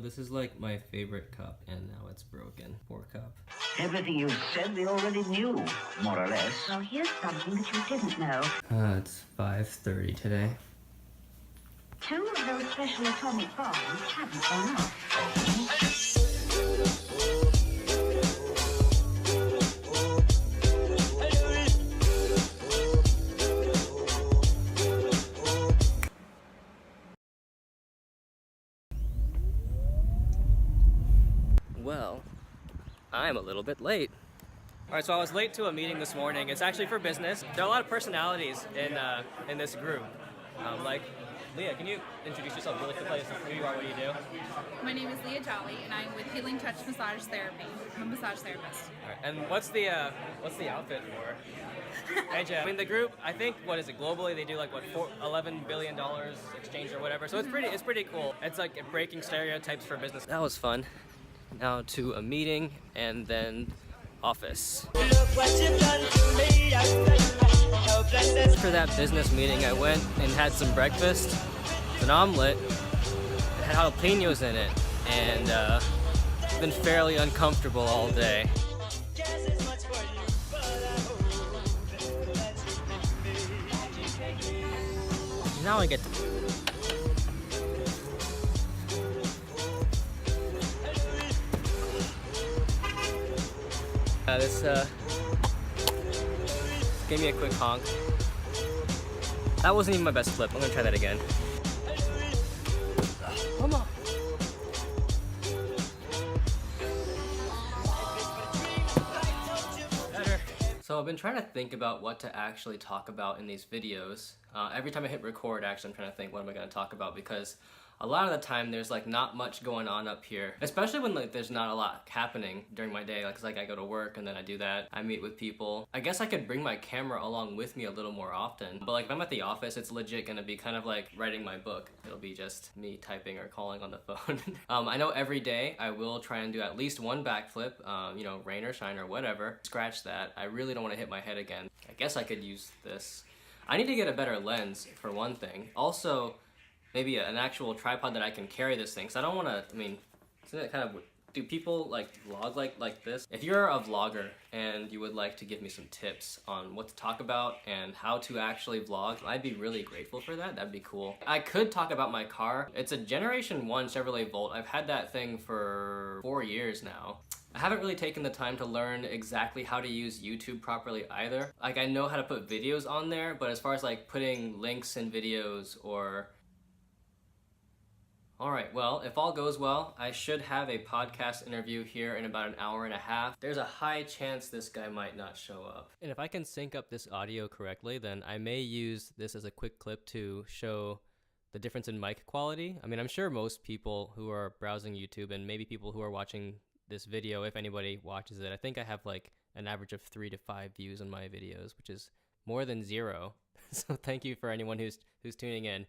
This is like my favorite cup, and now it's broken. Poor cup. Everything you said they already knew, more or less. Well, here's something that you didn't know. It's 5:30 today. 2 of those special atomic bombs haven't gone off. Well, I'm a little bit late. All right, so I was late to a meeting this morning. It's actually for business. There are a lot of personalities in this group. Like, Leah, can you introduce yourself really quickly as to who you are, what you do? My name is Leah Jolly, and I'm with Healing Touch Massage Therapy. I'm a massage therapist. All right, and what's the outfit for? Hey, Jeff. I mean, the group, I think, what is it, globally, they do like, what, $11 billion exchange or whatever. So it's pretty cool. It's like breaking stereotypes for business. That was fun. Now to a meeting, and then office. After that business meeting, I went and had some breakfast. It's an omelet. It had jalapenos in it, and been fairly uncomfortable all day. Now I get to this gave me a quick honk. That wasn't even my best flip. I'm gonna try that again. Come on. Better. So I've been trying to think about what to actually talk about in these videos. Every time I hit record, actually, I'm trying to think, what am I gonna talk about? Because a lot of the time there's like not much going on up here, especially when like there's not a lot happening during my day. Like I go to work and then I do that. I meet with people. I guess I could bring my camera along with me a little more often. But like if I'm at the office, it's legit gonna be kind of like writing my book. It'll be just me typing or calling on the phone. I know every day I will try and do at least one backflip, you know, rain or shine or whatever. Scratch that. I really don't want to hit my head again. I guess I could use this. I need to get a better lens for one thing. Also, maybe an actual tripod that I can carry this thing. Cause I don't want to, I mean, isn't it kind of, do people like vlog like this? If you're a vlogger and you would like to give me some tips on what to talk about and how to actually vlog, I'd be really grateful for that. That'd be cool. I could talk about my car. It's a Generation 1 Chevrolet Volt. I've had that thing for 4 years now. I haven't really taken the time to learn exactly how to use YouTube properly either. Like I know how to put videos on there, but as far as like putting links in videos or... Alright, well, if all goes well, I should have a podcast interview here in about an hour and a half. There's a high chance this guy might not show up. And if I can sync up this audio correctly, then I may use this as a quick clip to show the difference in mic quality. I mean, I'm sure most people who are browsing YouTube and maybe people who are watching this video, if anybody watches it, I think I have like an average of 3 to 5 views on my videos, which is more than 0. So thank you for anyone who's tuning in.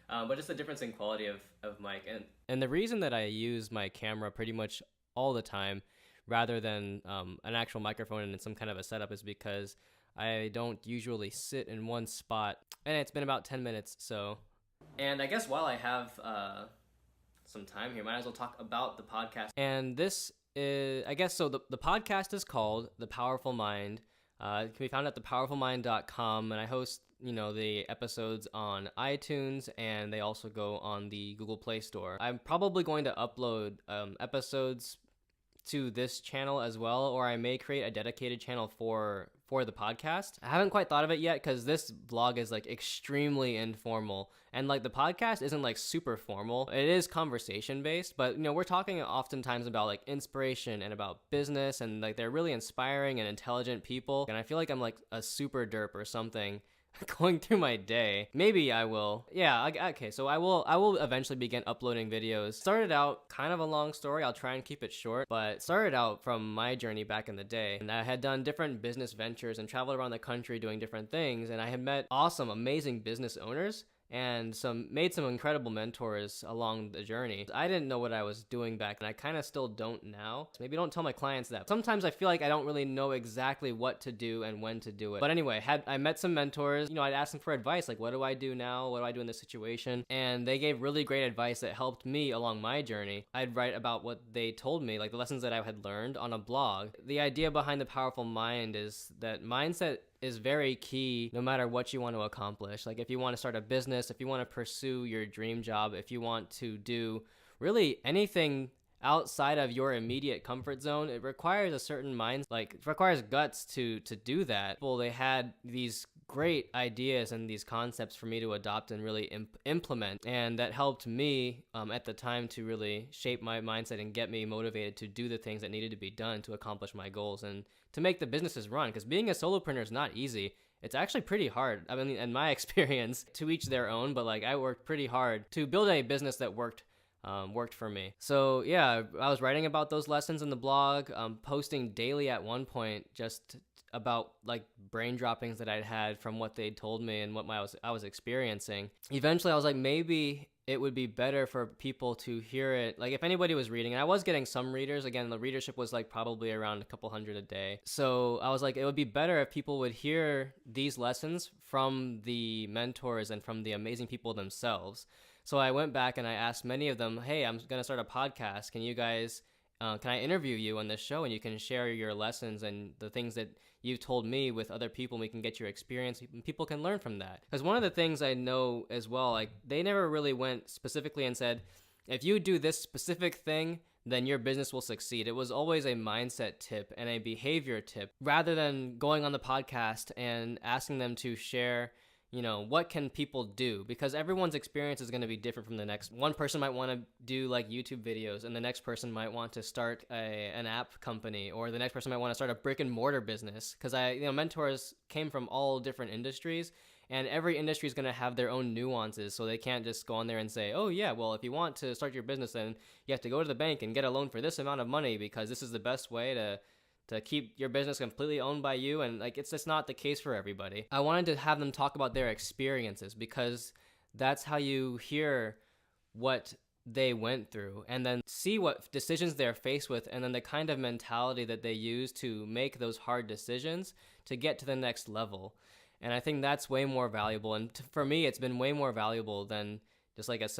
But just the difference in quality of mic. And the reason that I use my camera pretty much all the time rather than an actual microphone and some kind of a setup is because I don't usually sit in one spot. And it's been about 10 minutes, so... And I guess while I have some time here, might as well talk about the podcast. And this is, I guess, so the podcast is called The Powerful Mind. It can be found at thepowerfulmind.com, and I host, you know, the episodes on iTunes, and they also go on the Google Play Store. I'm probably going to upload episodes to this channel as well, or I may create a dedicated channel for the podcast. I haven't quite thought of it yet because this vlog is like extremely informal, and like the podcast isn't like super formal. It is conversation based, but you know, we're talking oftentimes about like inspiration and about business, and like they're really inspiring and intelligent people, and I feel like I'm like a super derp or something going through my day. Maybe I will. Yeah, okay, so I will eventually begin uploading videos. Started out kind of a long story. I'll try and keep it short, but started out from my journey back in the day. And I had done different business ventures and traveled around the country doing different things, and I had met awesome, amazing business owners. and made some incredible mentors along the journey. I didn't know what I was doing back, and I kind of still don't now. So maybe don't tell my clients that. Sometimes I feel like I don't really know exactly what to do and when to do it. But anyway, I met some mentors. I'd ask them for advice, like, what do I do now? What do I do in this situation? And they gave really great advice that helped me along my journey. I'd write about what they told me, like the lessons that I had learned on a blog. The idea behind the powerful mind is that mindset is very key no matter what you want to accomplish. Like if you want to start a business, if you want to pursue your dream job, if you want to do really anything outside of your immediate comfort zone, it requires a certain mind, like it requires guts to do that. Well, they had these great ideas and these concepts for me to adopt and really implement, and that helped me at the time to really shape my mindset and get me motivated to do the things that needed to be done to accomplish my goals and to make the businesses run, because being a solopreneur is not easy. It's actually pretty hard. I mean, in my experience, to each their own, but like I worked pretty hard to build a business that worked for me. So yeah, I was writing about those lessons in the blog, posting daily at one point, just about like brain droppings that I'd had from what they'd told me and what I was experiencing. Eventually I was like, maybe it would be better for people to hear it. Like if anybody was reading, and I was getting some readers, again, the readership was like probably around a couple hundred a day. So I was like, it would be better if people would hear these lessons from the mentors and from the amazing people themselves. So I went back and I asked many of them, hey, I'm going to start a podcast. Can you guys, can I interview you on this show and you can share your lessons and the things that you've told me with other people, and we can get your experience and people can learn from that. Because one of the things I know as well, like they never really went specifically and said, if you do this specific thing, then your business will succeed. It was always a mindset tip and a behavior tip, rather than going on the podcast and asking them to share, what can people do? Because everyone's experience is going to be different from the next. One person might want to do like YouTube videos, and the next person might want to start an app company, or the next person might want to start a brick and mortar business. Because mentors came from all different industries, and every industry is going to have their own nuances. So they can't just go on there and say, oh yeah, well, if you want to start your business, then you have to go to the bank and get a loan for this amount of money because this is the best way to keep your business completely owned by you. And like it's just not the case for everybody. I wanted to have them talk about their experiences, because that's how you hear what they went through and then see what decisions they're faced with, and then the kind of mentality that they use to make those hard decisions to get to the next level. And I think that's way more valuable. And for me, it's been way more valuable than just like if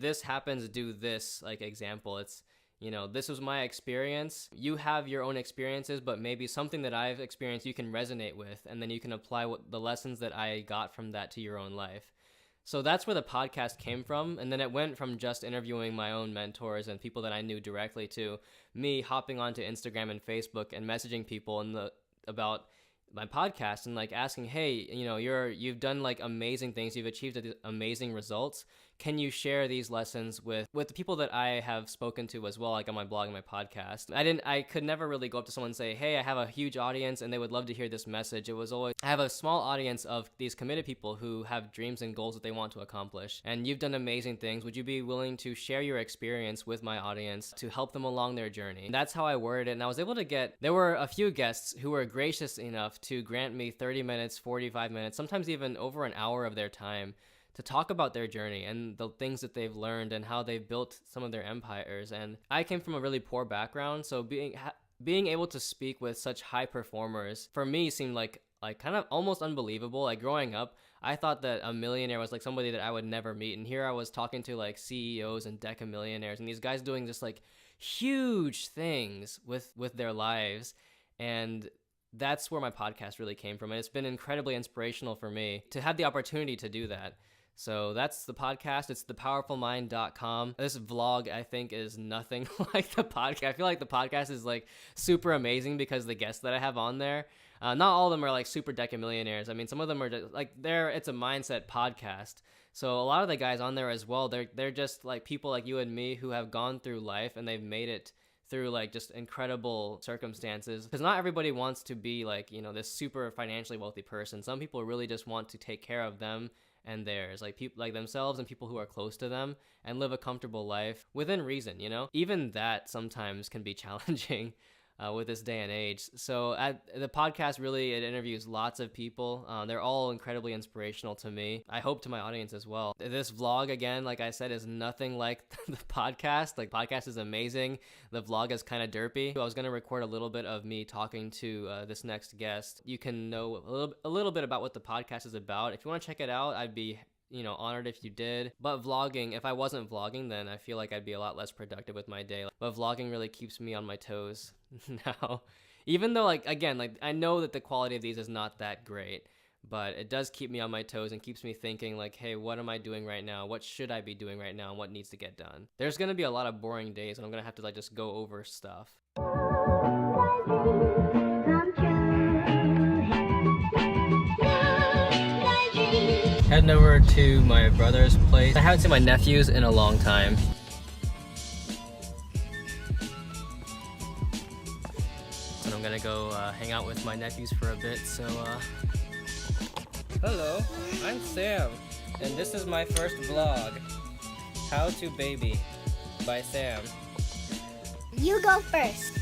this happens, do this, like example. It's, this was my experience. You have your own experiences, but maybe something that I've experienced you can resonate with, and then you can apply the lessons that I got from that to your own life. So that's where the podcast came from. And then it went from just interviewing my own mentors and people that I knew directly to me hopping onto Instagram and Facebook and messaging people about my podcast and like asking, hey, you've done like amazing things. You've achieved amazing results. Can you share these lessons with the people that I have spoken to as well, like on my blog and my podcast? I could never really go up to someone and say, hey, I have a huge audience and they would love to hear this message. It was always, I have a small audience of these committed people who have dreams and goals that they want to accomplish. And you've done amazing things. Would you be willing to share your experience with my audience to help them along their journey? And that's how I worded it. And I was able to there were a few guests who were gracious enough to grant me 30 minutes, 45 minutes, sometimes even over an hour of their time to talk about their journey and the things that they've learned and how they've built some of their empires. And I came from a really poor background, so being able to speak with such high performers for me seemed like kind of almost unbelievable. Like growing up, I thought that a millionaire was like somebody that I would never meet, and here I was talking to like CEOs and deca millionaires, and these guys doing just like huge things with their lives. And that's where my podcast really came from, and it's been incredibly inspirational for me to have the opportunity to do that. So that's the podcast. It's thepowerfulmind.com. This vlog, I think, is nothing like the podcast. I feel like the podcast is like super amazing because the guests that I have on there, not all of them are like super deca millionaires. I mean, some of them are just like it's a mindset podcast. So a lot of the guys on there as well, they're just like people like you and me who have gone through life and they've made it through like just incredible circumstances. Because not everybody wants to be like, this super financially wealthy person. Some people really just want to take care of them and theirs, like people like themselves and people who are close to them, and live a comfortable life within reason. Even that sometimes can be challenging. with this day and age. So the podcast really, it interviews lots of people. They're all incredibly inspirational to me. I hope to my audience as well. This vlog, again, like I said, is nothing like the podcast. Like, podcast is amazing. The vlog is kind of derpy. I was going to record a little bit of me talking to this next guest. You can know a little bit about what the podcast is about. If you want to check it out, I'd be honored if you did. But vlogging, if I wasn't vlogging, then I feel like I'd be a lot less productive with my day. But vlogging really keeps me on my toes now. Even though, like, again, like, I know that the quality of these is not that great, but it does keep me on my toes and keeps me thinking, like, hey, what am I doing right now? What should I be doing right now? And what needs to get done? There's gonna be a lot of boring days, and I'm gonna have to, like, just go over stuff. Heading over to my brother's place. I haven't seen my nephews in a long time. And I'm gonna go hang out with my nephews for a bit, so Hello, I'm Sam, and this is my first vlog. How to Baby by Sam. You go first.